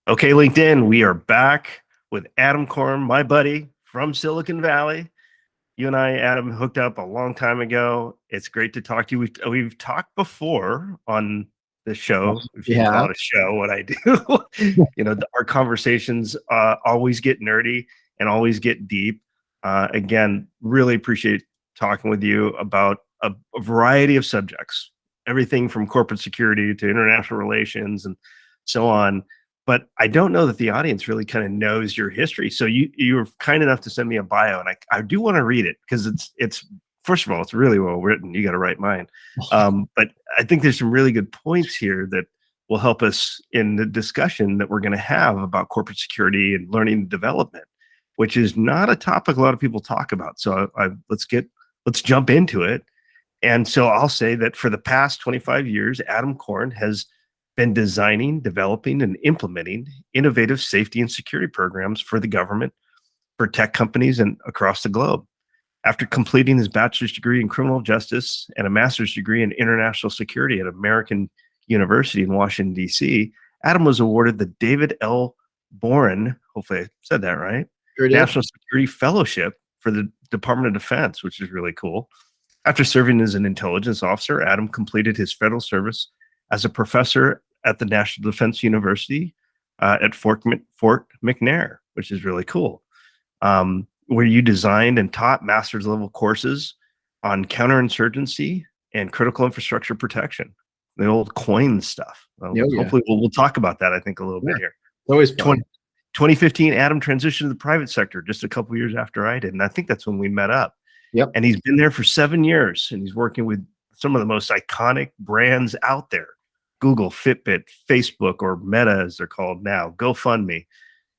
Okay, LinkedIn, we are back with Adam Korn, my buddy from Silicon Valley. You and I, Adam, hooked up a long time ago. It's great to talk to you. We've talked before on the show, if you can call Yeah, it a show, what I do. Our conversations always get nerdy and always get deep. Again, really appreciate talking with you about a variety of subjects, everything from corporate security to international relations and so on. But I don't know that the audience really kind of knows your history. So you were kind enough to send me a bio, and I do want to read it because it's first of all, it's really well written. You got to write mine. But I think there's some really good points here that will help us in the discussion that we're going to have about corporate security and learning and development, which is not a topic a lot of people talk about. So let's jump into it. And so I'll say that for the past 25 years, Adam Korn has been designing, developing, and implementing innovative safety and security programs for the government, for tech companies, and across the globe. After completing his bachelor's degree in criminal justice and a master's degree in international security at American University in Washington, D.C., Adam was awarded the David L. Boren, hopefully I said that right, sure did. National Security Fellowship for the Department of Defense, which is really cool. After serving as an intelligence officer, Adam completed his federal service as a professor at the National Defense University at Fort McNair, which is really cool, where you designed and taught master's level courses on counterinsurgency and critical infrastructure protection, the old COIN stuff. Hopefully we'll talk about that, I think, a little bit here. Always fun. 2015, Adam transitioned to the private sector just a couple years after I did, and I think that's when we met up. Yep. And he's been there for 7 years, and he's working with some of the most iconic brands out there: Google, Fitbit, Facebook, or Meta, as they're called now, GoFundMe.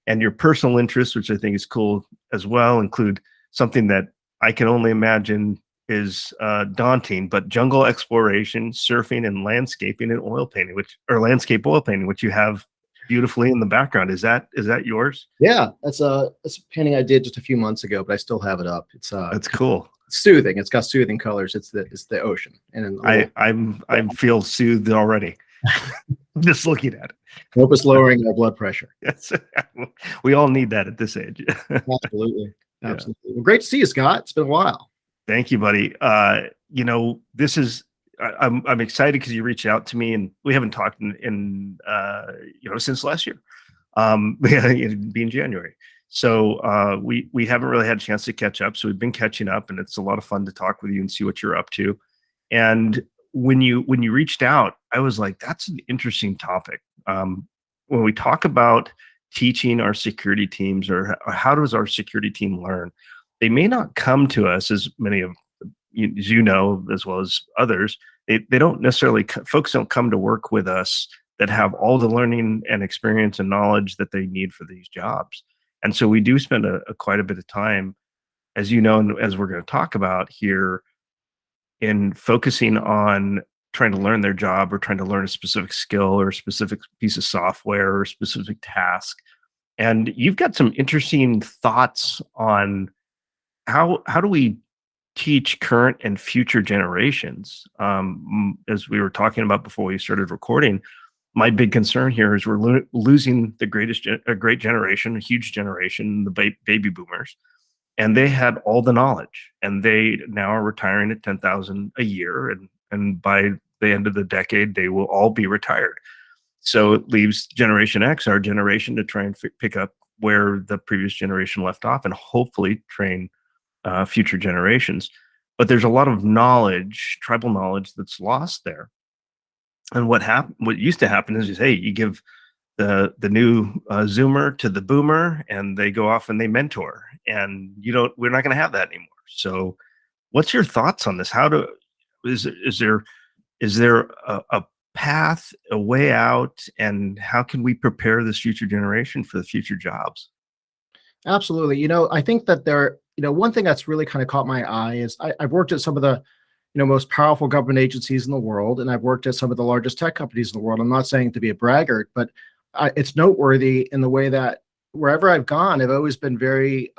And your personal interests, which I think is cool as well, include something that I can only imagine is daunting, but jungle exploration, surfing, and landscaping and oil painting, landscape oil painting, which you have beautifully in the background. Is that yours? Yeah, that's a painting I did just a few months ago, but I still have it up. That's cool. Soothing. It's got soothing colors. It's the ocean, and I feel soothed already. Just looking at it. Hope it's lowering our blood pressure. Yes, we all need that at this age. Absolutely. Well, great to see you, Scott. It's been a while. Thank you, buddy. This is I'm excited because you reached out to me, and we haven't talked in since last year, being January. So we haven't really had a chance to catch up. So we've been catching up, and it's a lot of fun to talk with you and see what you're up to. And when you reached out, I was like, that's an interesting topic. When we talk about teaching our security teams, or how does our security team learn, they may not come to us, as many of you know, as well as others. They don't necessarily, folks don't come to work with us that have all the learning and experience and knowledge that they need for these jobs. And so we do spend quite a bit of time, as you know, and as we're going to talk about here, in focusing on trying to learn their job, or trying to learn a specific skill or a specific piece of software or a specific task. And you've got some interesting thoughts on how do we teach current and future generations. As we were talking about before we started recording, my big concern here is we're losing a great generation, a huge generation, the baby boomers. And they had all the knowledge, and they now are retiring at 10,000 a year. And by the end of the decade, they will all be retired. So it leaves Generation X, our generation, to try and pick up where the previous generation left off, and hopefully train future generations. But there's a lot of knowledge, tribal knowledge, that's lost there. And what used to happen is, hey, you give the new Zoomer to the Boomer, and they go off and they mentor. And we're not going to have that anymore. So, what's your thoughts on this? Is there a path, a way out, and how can we prepare this future generation for the future jobs? Absolutely. I think that one thing that's really kind of caught my eye is I've worked at some of the most powerful government agencies in the world, and I've worked at some of the largest tech companies in the world. I'm not saying to be a braggart, but it's noteworthy in the way that wherever I've gone, I've always been very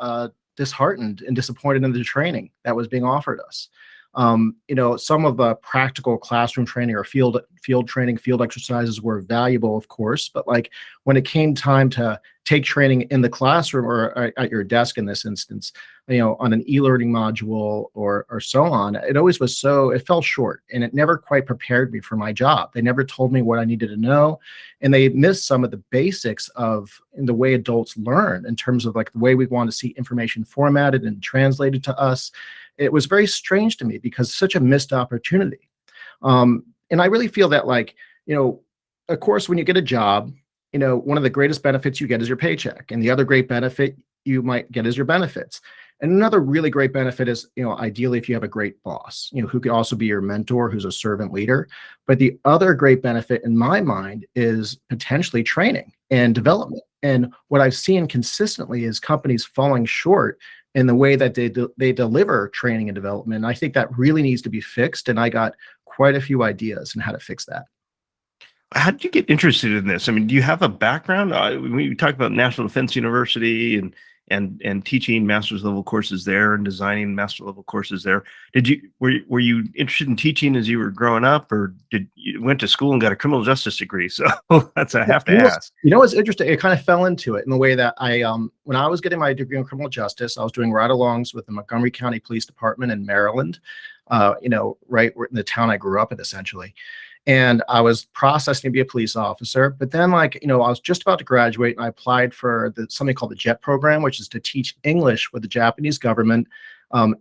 disheartened and disappointed in the training that was being offered us. Some of the practical classroom training or field training, field exercises were valuable, of course, but like when it came time to take training in the classroom or at your desk in this instance, on an e-learning module or so on, it always was it fell short, and it never quite prepared me for my job. They never told me what I needed to know, and they missed some of the basics of the way adults learn in terms of like the way we want to see information formatted and translated to us. It was very strange to me because such a missed opportunity. And I really feel that of course, when you get a job, one of the greatest benefits you get is your paycheck. And the other great benefit you might get is your benefits. And another really great benefit is, ideally, if you have a great boss, who could also be your mentor, who's a servant leader. But the other great benefit in my mind is potentially training and development. And what I've seen consistently is companies falling short in the way that they deliver training and development. And I think that really needs to be fixed. And I got quite a few ideas on how to fix that. How did you get interested in this? I mean, do you have a background? We talked about National Defense University and teaching master's level courses there and designing master level courses there. Were you interested in teaching as you were growing up, or did you went to school and got a criminal justice degree? So that's I have to ask. What's interesting? It kind of fell into it in the way that when I was getting my degree in criminal justice, I was doing ride-alongs with the Montgomery County Police Department in Maryland. Right in the town I grew up in, essentially. And I was processing to be a police officer, but then I was just about to graduate and I applied for something called the JET program, which is to teach English with the Japanese government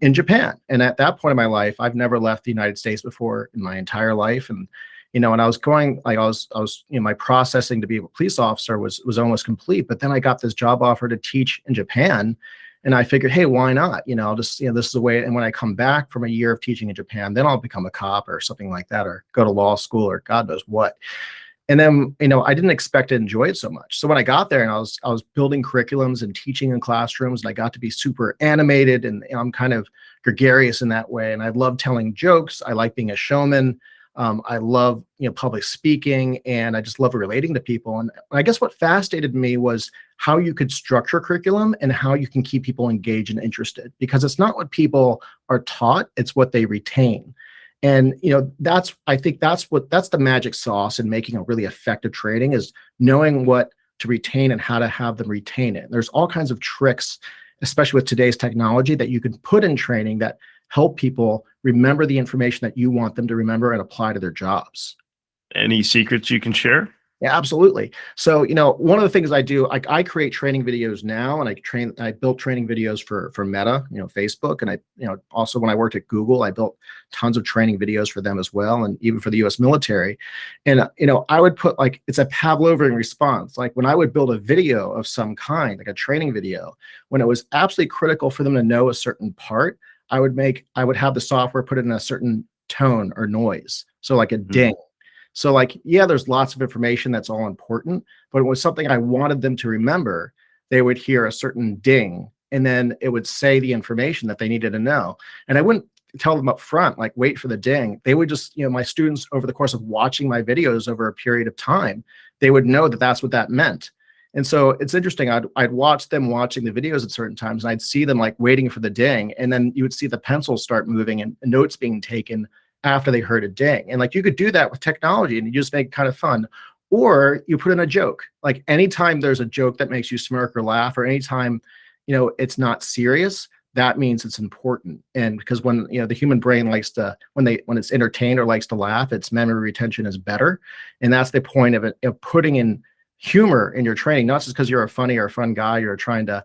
in Japan. And at that point in my life, I've never left the United States before in my entire life. And, and I was going, my processing to be a police officer was almost complete, but then I got this job offer to teach in Japan. And I figured, hey, why not? I'll just, this is the way. And when I come back from a year of teaching in Japan, then I'll become a cop or something like that, or go to law school or God knows what. And then, I didn't expect to enjoy it so much. So when I got there and I was building curriculums and teaching in classrooms, and I got to be super animated, and I'm kind of gregarious in that way. And I love telling jokes. I like being a showman. I love, public speaking, and I just love relating to people. And I guess what fascinated me was how you could structure curriculum and how you can keep people engaged and interested, because it's not what people are taught, it's what they retain. And, I think that's the magic sauce in making a really effective training, is knowing what to retain and how to have them retain it. There's all kinds of tricks, especially with today's technology, that you can put in training that help people remember the information that you want them to remember and apply to their jobs. Any secrets you can share? Yeah, absolutely. So, one of the things I do, I create training videos now, and I built training videos for Meta, Facebook. And also when I worked at Google, I built tons of training videos for them as well. And even for the US military. And, I would put it's a Pavlovian response. Like when I would build a video of some kind, like a training video, when it was absolutely critical for them to know a certain part, I would have the software put it in a certain tone or noise. So like a ding. So there's lots of information that's all important, but it was something I wanted them to remember. They would hear a certain ding, and then it would say the information that they needed to know. And I wouldn't tell them up front, wait for the ding. They would just, my students, over the course of watching my videos over a period of time, they would know that that's what that meant. And so it's interesting. I'd watch them watching the videos at certain times, and I'd see them waiting for the ding. And then you would see the pencils start moving and notes being taken after they heard a ding. And you could do that with technology, and you just make it kind of fun. Or you put in a joke. Anytime there's a joke that makes you smirk or laugh, or anytime, it's not serious, that means it's important. And because when, the human brain likes to, when it's entertained or likes to laugh, its memory retention is better. And that's the point of it, of putting in humor in your training, not just because you're a funny or a fun guy, you're trying to,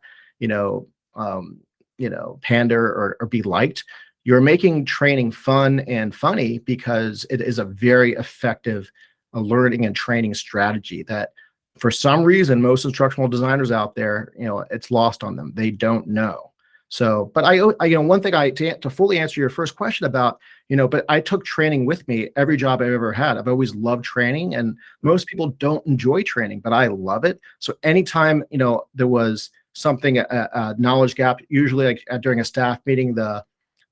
pander or be liked. You're making training fun and funny because it is a very effective learning and training strategy that, for some reason, most instructional designers out there, it's lost on them. They don't know. So, but I one thing to fully answer your first question about, but I took training with me every job I've ever had. I've always loved training, and most people don't enjoy training, but I love it. So anytime, there was something, a knowledge gap, usually during a staff meeting, the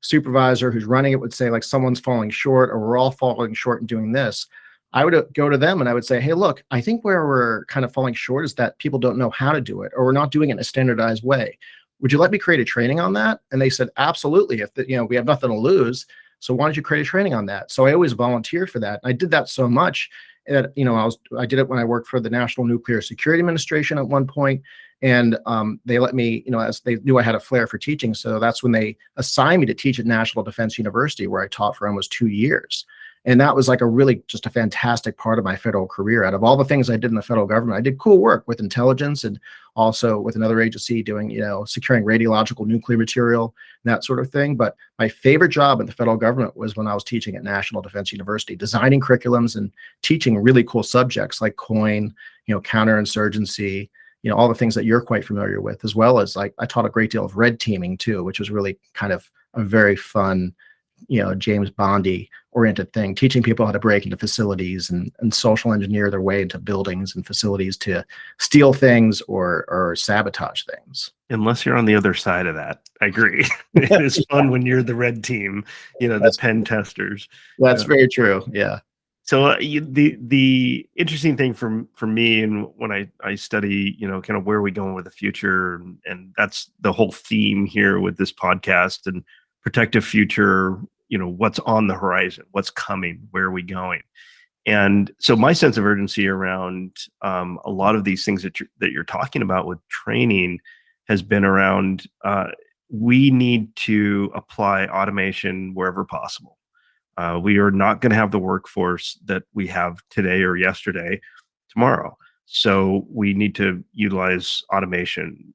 supervisor who's running it would say someone's falling short, or we're all falling short in doing this. I would go to them and I would say, hey, look, I think where we're kind of falling short is that people don't know how to do it, or we're not doing it in a standardized way. Would you let me create a training on that? And they said, absolutely. If we have nothing to lose. So why don't you create a training on that? So I always volunteered for that. I did that so much that, I did it when I worked for the National Nuclear Security Administration at one point, and they let me, as they knew I had a flair for teaching. So that's when they assigned me to teach at National Defense University, where I taught for almost 2 years. And that was like just a fantastic part of my federal career. Out of all the things I did in the federal government, I did cool work with intelligence and also with another agency doing, securing radiological nuclear material and that sort of thing. But my favorite job in the federal government was when I was teaching at National Defense University, designing curriculums and teaching really cool subjects like COIN, counterinsurgency, all the things that you're quite familiar with, as well as like I taught a great deal of red teaming too, which was really kind of a very fun, James Bondy oriented thing, teaching people how to break into facilities and social engineer their way into buildings and facilities to steal things or sabotage things. Unless you're on the other side of that. I agree. It is fun when you're the red team, the pen testers. That's very true. Yeah. So the interesting thing for me, and when I study, kind of where are we going with the future, and that's the whole theme here with this podcast, and protective future, what's on the horizon, what's coming, where are we going? And so my sense of urgency around a lot of these things that you're talking about with training has been around we need to apply automation wherever possible. We are not going to have the workforce that we have today or yesterday tomorrow. So we need to utilize automation,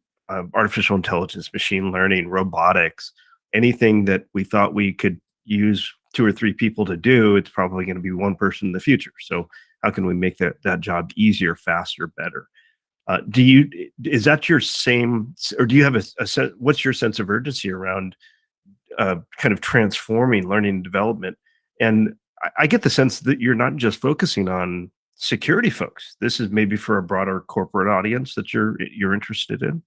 artificial intelligence, machine learning, robotics, anything that we thought we could use 2 or 3 people to do, it's probably going to be one person in the future. So how can we make that job easier, faster, better? Is that your same, or do you have what's your sense of urgency around kind of transforming learning and development? And I get the sense that you're not just focusing on security folks. This is maybe for a broader corporate audience that you're interested in.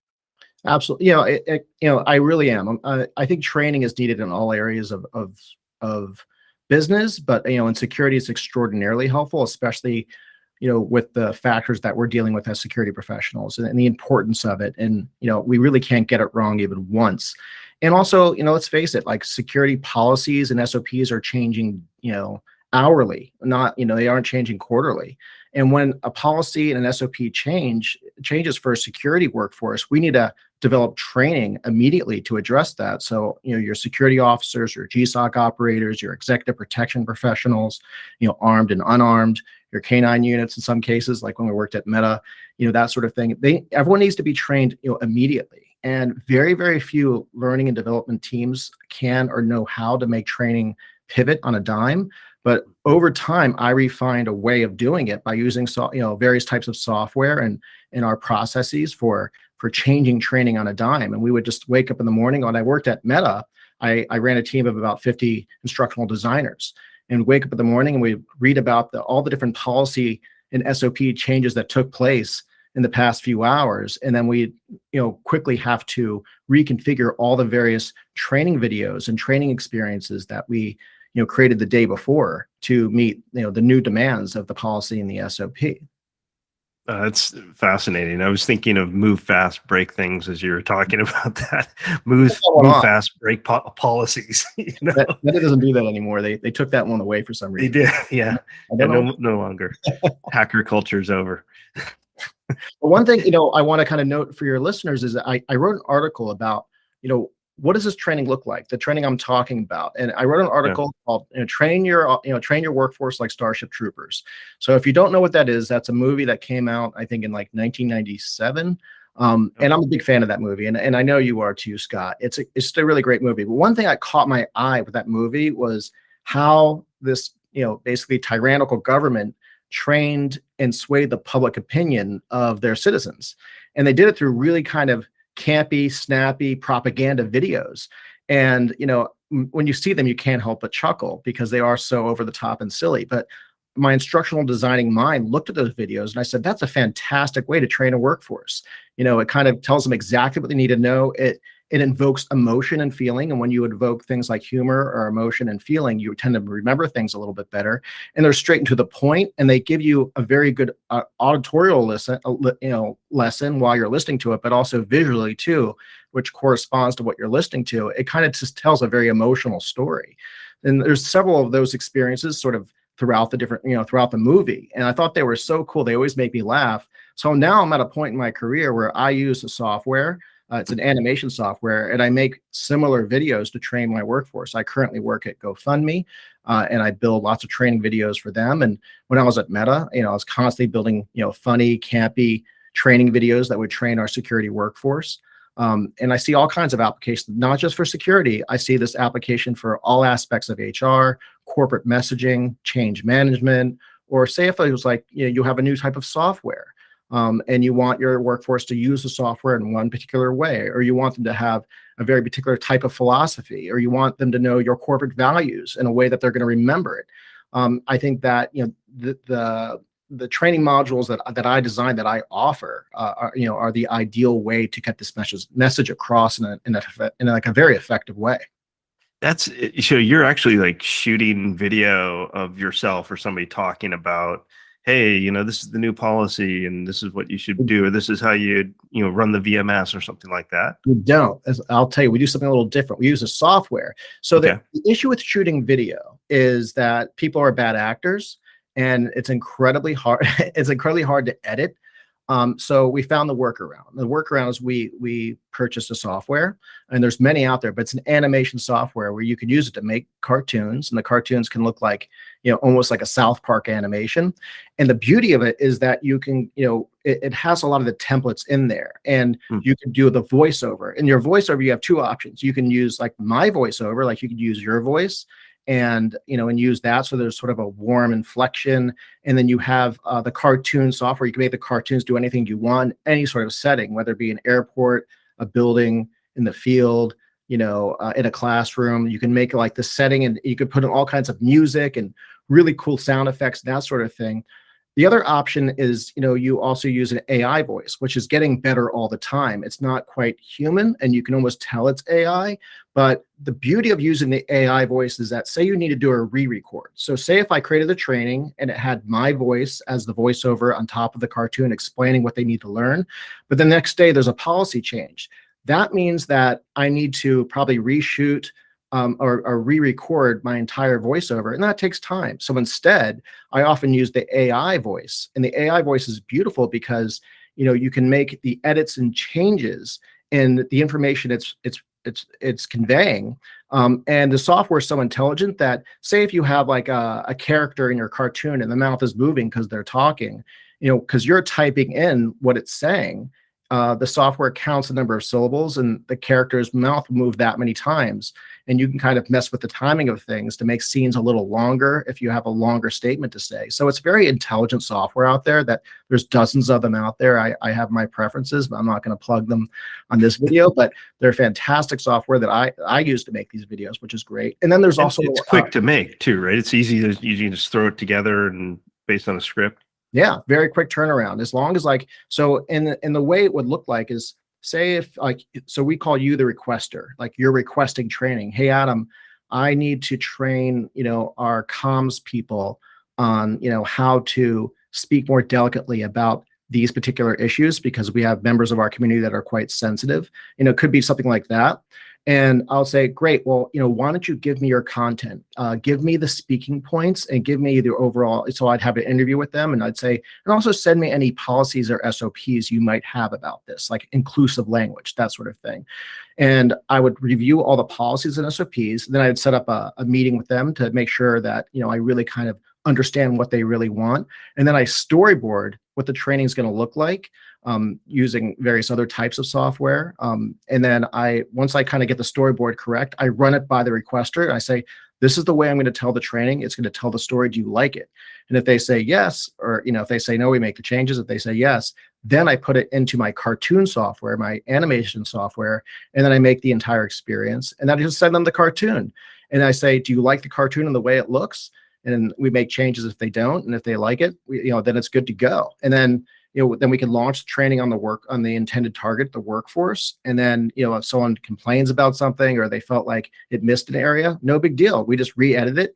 Absolutely. I really am. I think training is needed in all areas of business, but, in security is extraordinarily helpful, especially, with the factors that we're dealing with as security professionals and the importance of it. And, we really can't get it wrong even once. And also, let's face it, like security policies and SOPs are changing, hourly, not, they aren't changing quarterly. And when a policy and an SOP changes for a security workforce, we need to develop training immediately to address that. So, your security officers, your GSOC operators, your executive protection professionals, armed and unarmed, your K9 units in some cases, like when we worked at Meta, that sort of thing. Everyone needs to be trained, immediately. And very, very few learning and development teams can or know how to make training pivot on a dime. But over time, I refined a way of doing it by using various types of software and in our processes for changing training on a dime. And we would just wake up in the morning. When I worked at Meta, I ran a team of about 50 instructional designers, and wake up in the morning and we read about all the different policy and SOP changes that took place in the past few hours. And then we, quickly have to reconfigure all the various training videos and training experiences that we created the day before to meet, the new demands of the policy and the SOP. That's fascinating. I was thinking of move fast, break things as you were talking about that. Move fast, break policies. Meta doesn't do that anymore. They took that one away for some reason. They did, yeah. No longer. Hacker culture is over. But one thing, I want to kind of note for your listeners is that I wrote an article about, what does this training look like? The training I'm talking about. And I wrote an article called train your workforce like Starship Troopers. So if you don't know what that is, that's a movie that came out, I think, in like 1997. And I'm a big fan of that movie. And I know you are too, Scott. It's a really great movie. But one thing that caught my eye with that movie was how this, basically tyrannical government trained and swayed the public opinion of their citizens. And they did it through really kind of campy, snappy propaganda videos. And, when you see them, you can't help but chuckle because they are so over the top and silly. But my instructional designing mind looked at those videos and I said, that's a fantastic way to train a workforce. It kind of tells them exactly what they need to know. It invokes emotion and feeling. And when you invoke things like humor or emotion and feeling, you tend to remember things a little bit better. And they're straight and to the point, and they give you a very good auditorial lesson while you're listening to it, but also visually too, which corresponds to what you're listening to. It kind of just tells a very emotional story. And there's several of those experiences sort of throughout the different, throughout the movie. And I thought they were so cool. They always make me laugh. So now I'm at a point in my career where I use a software. It's an animation software, and I make similar videos to train my workforce. I currently work at GoFundMe, and I build lots of training videos for them. And when I was at Meta, I was constantly building, funny, campy training videos that would train our security workforce. And I see all kinds of applications, not just for security. I see this application for all aspects of HR, corporate messaging, change management, or say if it was like, you have a new type of software. And you want your workforce to use the software in one particular way, or you want them to have a very particular type of philosophy, or you want them to know your corporate values in a way that they're going to remember it. I think that the training modules that I design, that I offer, are the ideal way to get this message across in a very effective way. That's so you're actually like shooting video of yourself or somebody talking about, hey, this is the new policy and this is what you should do, or this is how you run the VMS or something like that. We don't. I'll tell you, we do something a little different. We use a software. So the issue with shooting video is that people are bad actors, and it's incredibly hard. It's incredibly hard to edit. So we found the workaround. The workaround is we purchased a software, and there's many out there, but it's an animation software where you can use it to make cartoons, and the cartoons can look like, almost like a South Park animation. And the beauty of it is that you can, it has a lot of the templates in there, and you can do the voiceover. In your voiceover, you have two options. You can use like my voiceover, like you could use your voice, and use that, so there's sort of a warm inflection. And then you have the cartoon software. You can make the cartoons do anything you want, any sort of setting, whether it be an airport, a building, in the field, in a classroom. You can make like the setting, and you can put in all kinds of music and really cool sound effects, that sort of thing. The other option is, you also use an AI voice, which is getting better all the time. It's not quite human, and you can almost tell it's AI. But the beauty of using the AI voice is that, say you need to do a re-record. So say if I created a training and it had my voice as the voiceover on top of the cartoon explaining what they need to learn, but the next day there's a policy change. That means that I need to probably reshoot or re-record my entire voiceover, and that takes time. So instead, I often use the AI voice, and the AI voice is beautiful because you can make the edits and changes in the information it's conveying, and the software is so intelligent that, say if you have like a character in your cartoon and the mouth is moving because they're talking, because you're typing in what it's saying. The software counts the number of syllables, and the character's mouth will move that many times. And you can kind of mess with the timing of things to make scenes a little longer if you have a longer statement to say. So it's very intelligent software out there. That there's dozens of them out there. I have my preferences, but I'm not going to plug them on this video. But they're fantastic software that I use to make these videos, which is great. And then there's also it's quick to make too, right? It's easy to you can just throw it together and based on a script. Yeah, very quick turnaround. As long as so in the way it would look like is, say if so we call you the requester, like you're requesting training. Hey, Adam, I need to train, our comms people on, how to speak more delicately about these particular issues, because we have members of our community that are quite sensitive. It could be something like that. And I'll say, great, well, why don't you give me your content? Give me the speaking points and give me the overall. So I'd have an interview with them, and I'd say, and also send me any policies or SOPs you might have about this, like inclusive language, that sort of thing. And I would review all the policies and SOPs. Then I'd set up a meeting with them to make sure that, I really kind of understand what they really want. And then I storyboard what the training is going to look like, using various other types of software. And then once I kind of get the storyboard correct, I run it by the requester, and I say, this is the way I'm going to tell the training. It's going to tell the story. Do you like it? And if they say yes, or, if they say no, we make the changes. If they say yes, then I put it into my cartoon software, my animation software, and then I make the entire experience. And then I just send them the cartoon. And I say, do you like the cartoon and the way it looks? And we make changes if they don't. And if they like it, then it's good to go. And then, then we can launch training on the intended target, the workforce. And then, if someone complains about something or they felt like it missed an area, no big deal. We just re-edit it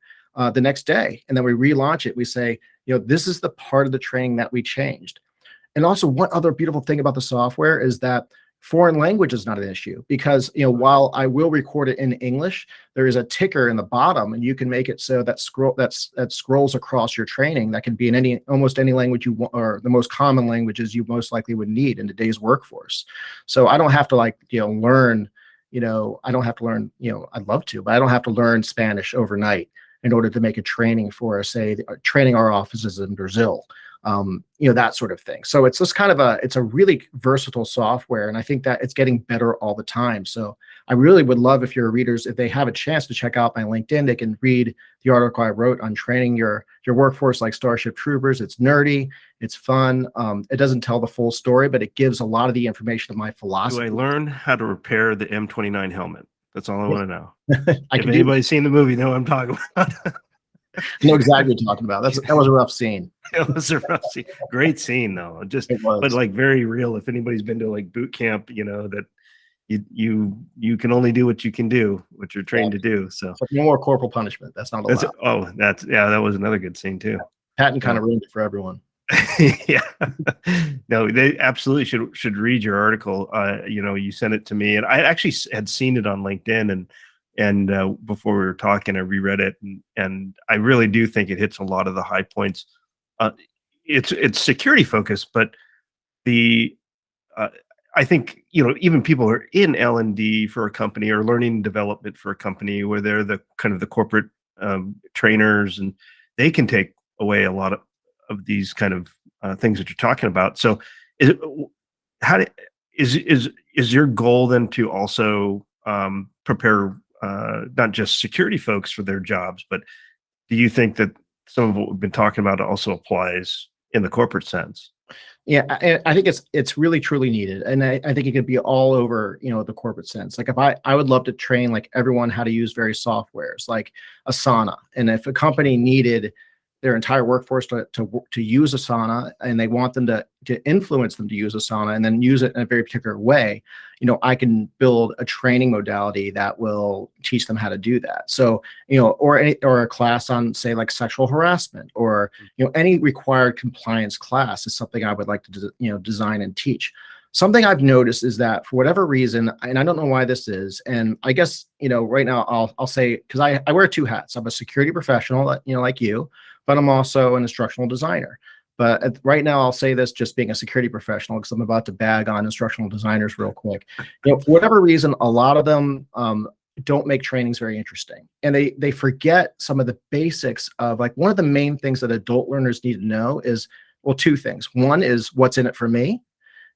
the next day, and then we relaunch it. We say, this is the part of the training that we changed. And also, one other beautiful thing about the software is that foreign language is not an issue because, while I will record it in English, there is a ticker in the bottom and you can make it so that that scrolls across your training. That can be in almost any language you want, or the most common languages you most likely would need in today's workforce. So I don't have to learn, I don't have to learn, I'd love to, but I don't have to learn Spanish overnight in order to make a training for, say, training our offices in Brazil. That sort of thing. So it's just it's a really versatile software. And I think that it's getting better all the time. So I really would love if your readers, if they have a chance to check out my LinkedIn, they can read the article I wrote on training your workforce like Starship Troopers. It's nerdy, it's fun. It doesn't tell the full story, but it gives a lot of the information of my philosophy. Do I learn how to repair the M29 helmet? That's all I want to know. If anybody's seen the movie, know what I'm talking about. I know exactly what you're talking about. That was a rough scene. It was a rough scene. Great scene though. But like very real. If anybody's been to like boot camp, that you can only do what you can do, what you're trained to do. So no more corporal punishment. That's not allowed. That was another good scene too. Patton kind of ruined it for everyone. Yeah. No, they absolutely should read your article. You sent it to me and I actually had seen it on LinkedIn and before we were talking, I reread it and I really do think it hits a lot of the high points. It's security focused, but I think, even people who are in L&D for a company or learning development for a company where they're the kind of the corporate trainers, and they can take away a lot of these kind of things that you're talking about. So is your goal then to also prepare not just security folks for their jobs, but do you think that some of what we've been talking about also applies in the corporate sense? Yeah, I think it's really truly needed, and I think it could be all over, the corporate sense. Like if I would love to train like everyone how to use various softwares like Asana, and if a company needed their entire workforce to use Asana and they want them to influence them to use Asana and then use it in a very particular way, I can build a training modality that will teach them how to do that. So, or a class on, say, like sexual harassment or, any required compliance class is something I would like to, design and teach. Something I've noticed is that for whatever reason, and I don't know why this is, and I guess, right now I'll say, because I wear two hats. I'm a security professional, like you, but I'm also an instructional designer. But right now I'll say this just being a security professional, because I'm about to bag on instructional designers real quick. For whatever reason, a lot of them don't make trainings very interesting. And they forget some of the basics of, like, one of the main things that adult learners need to know is, well, two things. One is what's in it for me.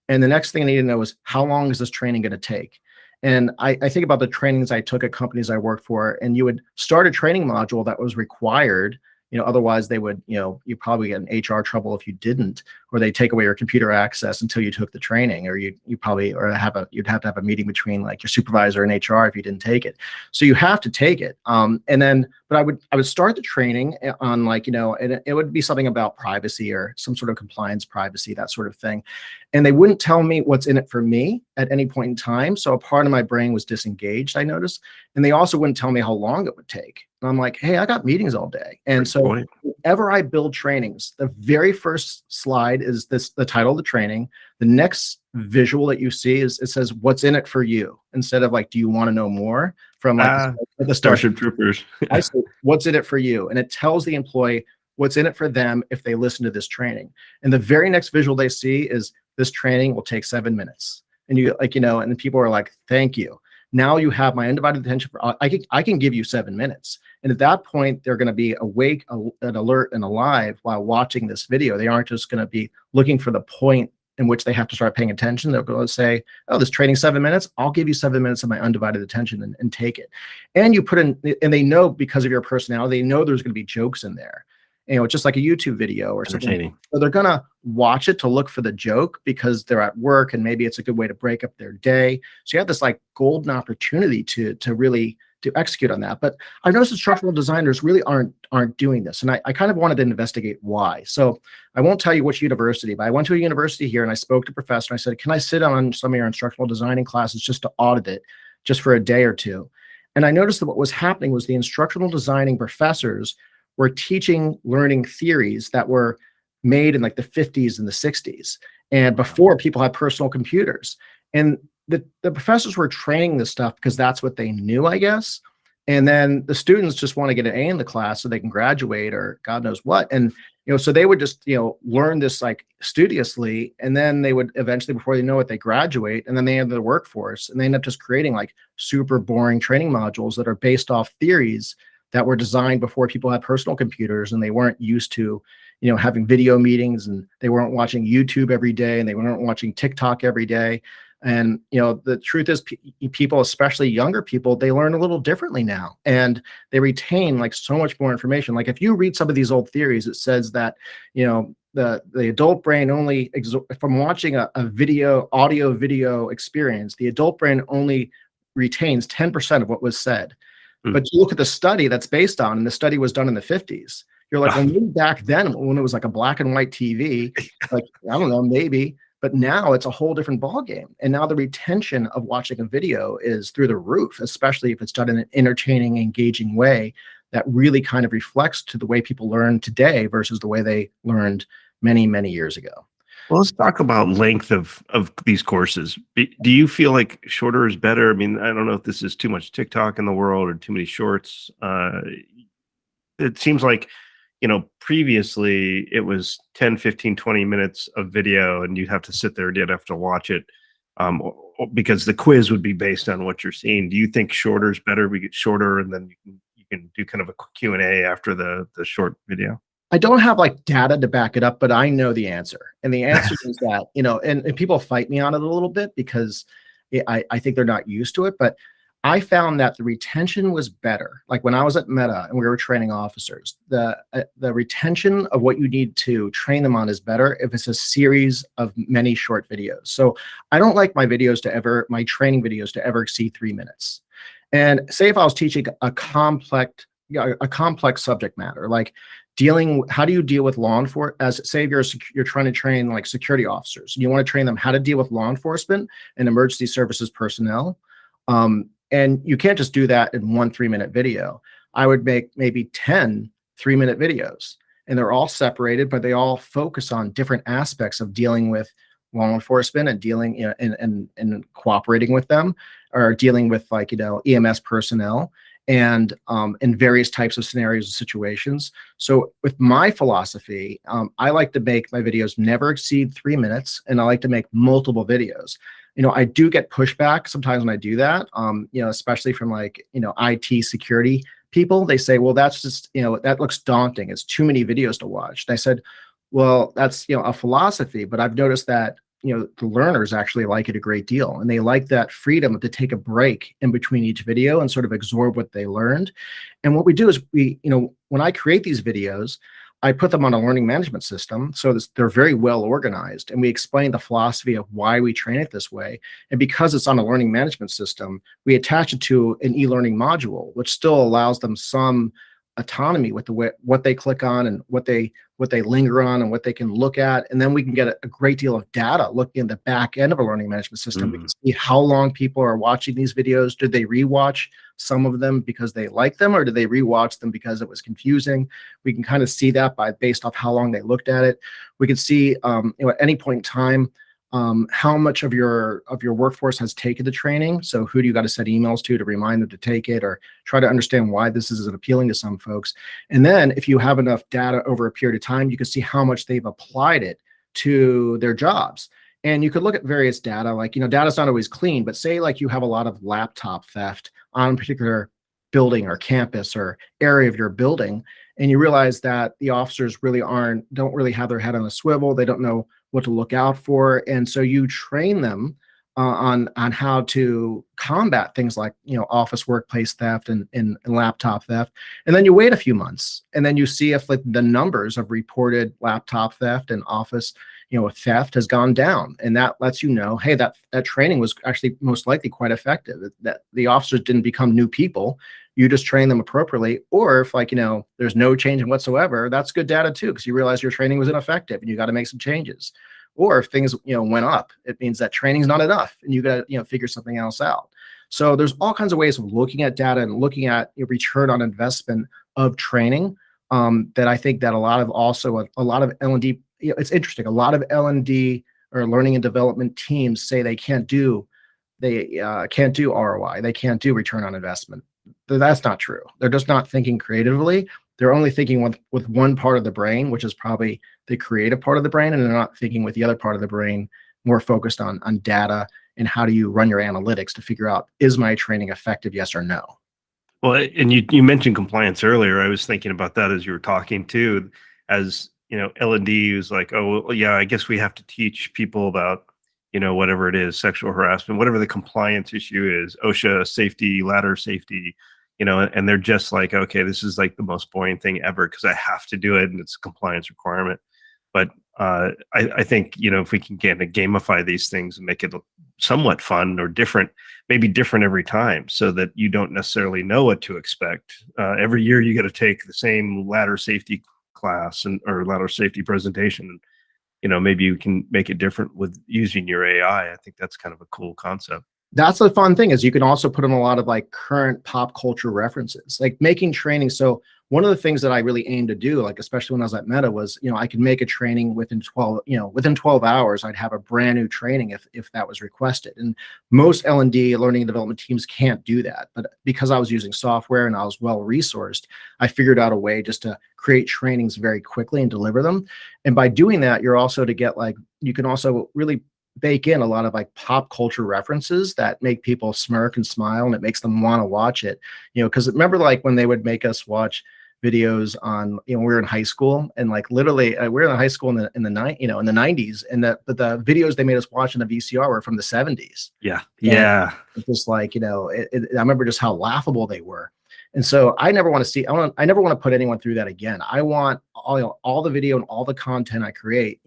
And the next thing I need to know is how long is this training going to take? And I think about the trainings I took at companies I worked for, and you would start a training module that was required. Otherwise they would, you probably get in HR trouble if you didn't, or they take away your computer access until you took the training, or you'd have to have a meeting between like your supervisor and HR if you didn't take it. So you have to take it. But I would start the training on and it would be something about privacy or some sort of compliance privacy, that sort of thing. And they wouldn't tell me what's in it for me at any point in time. So a part of my brain was disengaged, I noticed. And they also wouldn't tell me how long it would take. And I'm like, hey, I got meetings all day. And so whenever I build trainings, the very first slide is the title of the training. The next visual that you see it says, what's in it for you? Instead of like, do you want to know more? From the Starship Troopers. I say, what's in it for you? And it tells the employee what's in it for them if they listen to this training. And the very next visual they see is, this training will take 7 minutes. And and people are like, thank you. Now you have my undivided attention. I can give you 7 minutes. And at that point, they're going to be awake and alert and alive while watching this video. They aren't just going to be looking for the point in which they have to start paying attention. They're going to say, oh, this training 7 minutes. I'll give you 7 minutes of my undivided attention and take it. And you put in, and they know because of your personality, they know there's going to be jokes in there. Just like a YouTube video or something. So they're going to watch it to look for the joke because they're at work and maybe it's a good way to break up their day. So you have this like golden opportunity to really execute on that. But I noticed instructional designers really aren't doing this. And I kind of wanted to investigate why. So I won't tell you which university, but I went to a university here and I spoke to a professor. And I said, can I sit on some of your instructional designing classes just to audit it just for a day or two? And I noticed that what was happening was the instructional designing professors were teaching learning theories that were made in like the 50s and the 60s and before people had personal computers. And the professors were training this stuff because that's what they knew, I guess. And then the students just want to get an A in the class so they can graduate or God knows what. And, so they would just, learn this like studiously. And then they would eventually, before they know it, they graduate and then they enter the workforce and they end up just creating like super boring training modules that are based off theories that were designed before people had personal computers and they weren't used to, having video meetings and they weren't watching YouTube every day and they weren't watching TikTok every day. And, the truth is people, especially younger people, they learn a little differently now and they retain like so much more information. Like if you read some of these old theories, it says that, the adult brain only, from watching a audio video experience, the adult brain only retains 10% of what was said. But you look at the study that's based on, and the study was done in the 50s. You're like, well, maybe back then when it was like a black and white TV, like, I don't know, maybe. But now it's a whole different ballgame. And now the retention of watching a video is through the roof, especially if it's done in an entertaining, engaging way that really kind of reflects to the way people learn today versus the way they learned many, many years ago. Well, let's talk about length of these courses. Do you feel like shorter is better? I mean, I don't know if this is too much TikTok in the world or too many shorts. It seems like, previously it was 10, 15, 20 minutes of video and you'd have to sit there and you'd have to watch it because the quiz would be based on what you're seeing. Do you think shorter is better? We get shorter and then you can do kind of a Q&A after the short video. I don't have like data to back it up, but I know the answer. And the answer is that, and people fight me on it a little bit because I think they're not used to it, but I found that the retention was better. Like when I was at Meta and we were training officers, the retention of what you need to train them on is better if it's a series of many short videos. So I don't like my training videos to ever exceed 3 minutes. And say if I was teaching a complex subject matter, like how do you deal with law enforcement? As say you're trying to train like security officers, and you want to train them how to deal with law enforcement and emergency services personnel. And you can't just do that in 1 3-minute video. I would make maybe 10 3-minute videos, and they're all separated, but they all focus on different aspects of dealing with law enforcement and dealing, and cooperating with them, or dealing with like, EMS personnel and in various types of scenarios and situations. So with my philosophy, I like to make my videos never exceed 3 minutes, and I like to make multiple videos. I do get pushback sometimes when I do that, especially from like, IT security people. They say, well, that's just, that looks daunting. It's too many videos to watch. And I said, well, that's, a philosophy, but I've noticed that, the learners actually like it a great deal. And they like that freedom to take a break in between each video and sort of absorb what they learned. And what we do is when I create these videos, I put them on a learning management system so they're very well organized, and we explain the philosophy of why we train it this way. And because it's on a learning management system, we attach it to an e-learning module, which still allows them some autonomy with what they click on and what they linger on and what they can look at. And then we can get a great deal of data looking at the back end of a learning management system. We can see how long people are watching these videos. Did they rewatch some of them because they like them, or did they rewatch them because it was confusing? We can kind of see that based off how long they looked at it. We can see at any point in time how much of your workforce has taken the training. So who do you got to send emails to remind them to take it, or try to understand why this isn't appealing to some folks. And then if you have enough data over a period of time, you can see how much they've applied it to their jobs. And you could look at various data, like, data's not always clean, but say like you have a lot of laptop theft on a particular building or campus or area of your building, and you realize that the officers really don't really have their head on a swivel. They don't know what to look out for. And so you train them on how to combat things like, office workplace theft and laptop theft. And then you wait a few months, and then you see if like the numbers of reported laptop theft and office theft has gone down. And that lets you know, hey, that training was actually most likely quite effective, that the officers didn't become new people. You just train them appropriately. Or if like, there's no change whatsoever, that's good data too, because you realize your training was ineffective and you got to make some changes. Or if things, went up, it means that training's not enough and you got to, figure something else out. So there's all kinds of ways of looking at data and looking at return on investment of training that I think that a lot of L&D, it's interesting. A lot of L&D or learning and development teams say they can't do they can't do ROI. They can't do return on investment. That's not true. They're just not thinking creatively. They're only thinking with one part of the brain, which is probably the creative part of the brain, and they're not thinking with the other part of the brain, more focused on data and how do you run your analytics to figure out, is my training effective, yes or no? Well, and you mentioned compliance earlier. I was thinking about that as you were talking too, as L&D was like, oh, well, yeah, I guess we have to teach people about, whatever it is, sexual harassment, whatever the compliance issue is, OSHA safety, ladder safety, and they're just like, okay, this is like the most boring thing ever because I have to do it and it's a compliance requirement. But I think, if we can kind of gamify these things and make it somewhat fun or different, maybe different every time, so that you don't necessarily know what to expect. Every year you got to take the same ladder safety class or ladder safety presentation. Maybe you can make it different with using your AI. I think that's kind of a cool concept. That's the fun thing, is you can also put in a lot of like current pop culture references, like making training. So one of the things that I really aim to do, like especially when I was at Meta, was I could make a training within 12 hours. I'd have a brand new training if that was requested. And most L&D, learning and development teams, can't do that. But because I was using software and I was well resourced, I figured out a way just to create trainings very quickly and deliver them. And by doing that, you're also to get you can also really bake in a lot of like pop culture references that make people smirk and smile, and it makes them want to watch it. Because remember, like when they would make us watch videos on, we were in high school, and like literally we were in high school in the 90s, and the videos they made us watch in the VCR were from the 70s. Yeah. Yeah. It's just like, I remember just how laughable they were. And so I never want to put anyone through that again. I want all the video and all the content I create,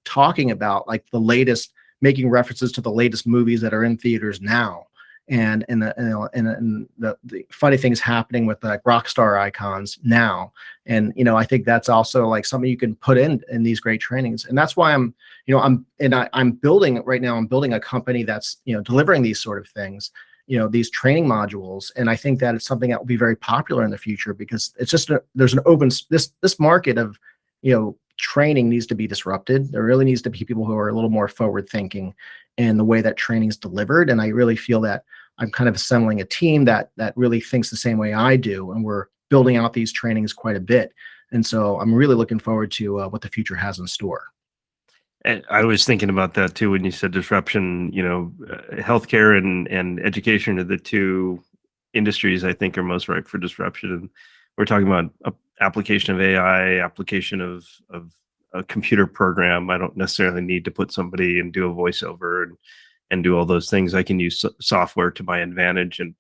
talking about like the latest, making references to the latest movies that are in theaters now, and the funny things happening with like rock star icons now. And I think that's also like something you can put in these great trainings. And that's why I'm building a company that's delivering these sort of things, these training modules. And I think that it's something that will be very popular in the future, because it's just there's an open this market of training needs to be disrupted. There really needs to be people who are a little more forward thinking in the way that training is delivered. And I really feel that I'm kind of assembling a team that really thinks the same way I do, and we're building out these trainings quite a bit. And so I'm really looking forward to what the future has in store. And I was thinking about that too when you said disruption. Healthcare and education are the two industries I think are most ripe for disruption. And we're talking about application of AI, application of a computer program. I don't necessarily need to put somebody and do a voiceover and do all those things. I can use software to my advantage and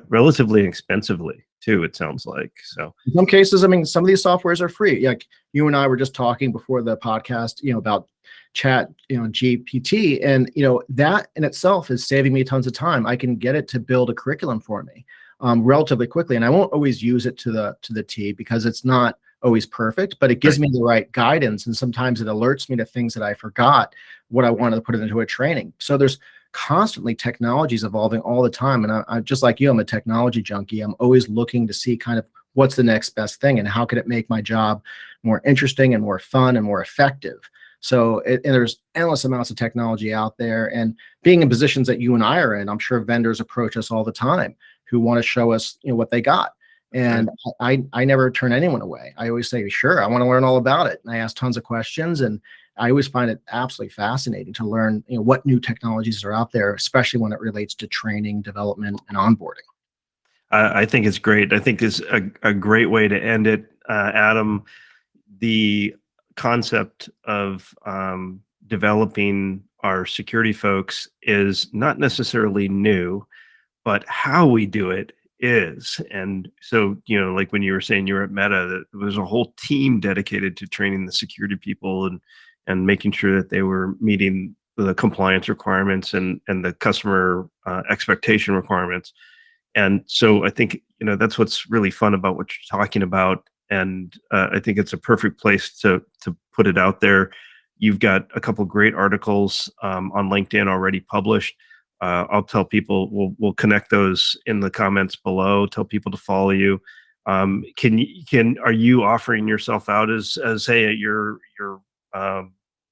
relatively inexpensively too, it sounds like. So in some cases, I mean, some of these softwares are free. Like you and I were just talking before the podcast, about chat, GPT, and that in itself is saving me tons of time. I can get it to build a curriculum for me relatively quickly, and I won't always use it to the T, because it's not always perfect, but it gives me the right guidance, and sometimes it alerts me to things that I forgot what I wanted to put into a training. So there's constantly technologies evolving all the time, and I just like you, I'm a technology junkie. I'm always looking to see kind of what's the next best thing, and how can it make my job more interesting and more fun and more effective. So and there's endless amounts of technology out there, and being in positions that you and I are in, I'm sure vendors approach us all the time who want to show us what they got. And I never turn anyone away. I always say, sure, I want to learn all about it. And I ask tons of questions, and I always find it absolutely fascinating to learn what new technologies are out there, especially when it relates to training, development, and onboarding. I think it's great. I think it's a great way to end it, Adam. The concept of developing our security folks is not necessarily new, but how we do it is. And so, like when you were saying you were at Meta, there was a whole team dedicated to training the security people and making sure that they were meeting the compliance requirements and the customer expectation requirements. And so I think, that's what's really fun about what you're talking about. And I think it's a perfect place to put it out there. You've got a couple great articles on LinkedIn already published. I'll tell people, we'll connect those in the comments below. Tell people to follow you. Are you offering yourself out as hey,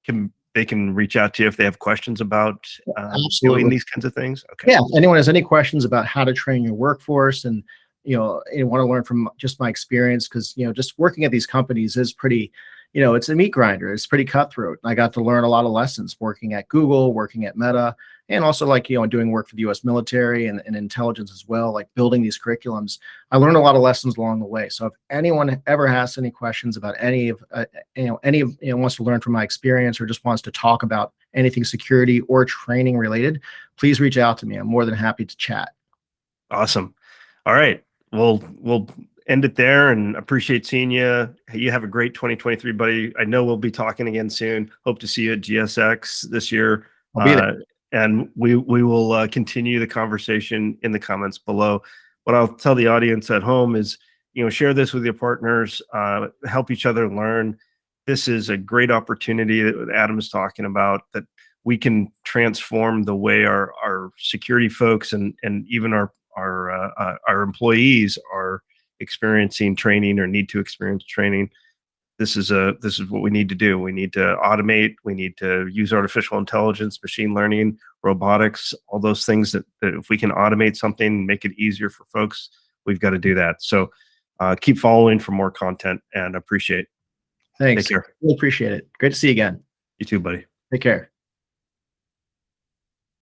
can they can reach out to you if they have questions about doing Absolutely. these kinds of things? Okay. Yeah, if anyone has any questions about how to train your workforce and you want to learn from just my experience, because just working at these companies is pretty, it's a meat grinder. It's pretty cutthroat. I got to learn a lot of lessons working at Google, working at Meta, and also like doing work for the U.S. military and intelligence as well, like building these curriculums. I learned a lot of lessons along the way. So if anyone ever has any questions about any of wants to learn from my experience or just wants to talk about anything security or training related, please reach out to me. I'm more than happy to chat. Awesome. All right. We'll end it there, and appreciate seeing you. You have a great 2023, buddy. I know we'll be talking again soon. Hope to see you at GSX this year. I'll be there. And we will continue the conversation in the comments below. What I'll tell the audience at home is, share this with your partners, help each other learn. This is a great opportunity that Adam is talking about, that we can transform the way our security folks and even our employees are experiencing training or need to experience training. This is what we need to do. We need to automate. We need to use artificial intelligence, machine learning, robotics, all those things that if we can automate something, make it easier for folks, we've got to do that. So keep following for more content, and appreciate. Thanks. Take care. Really appreciate it. Great to see you again. You too, buddy. Take care.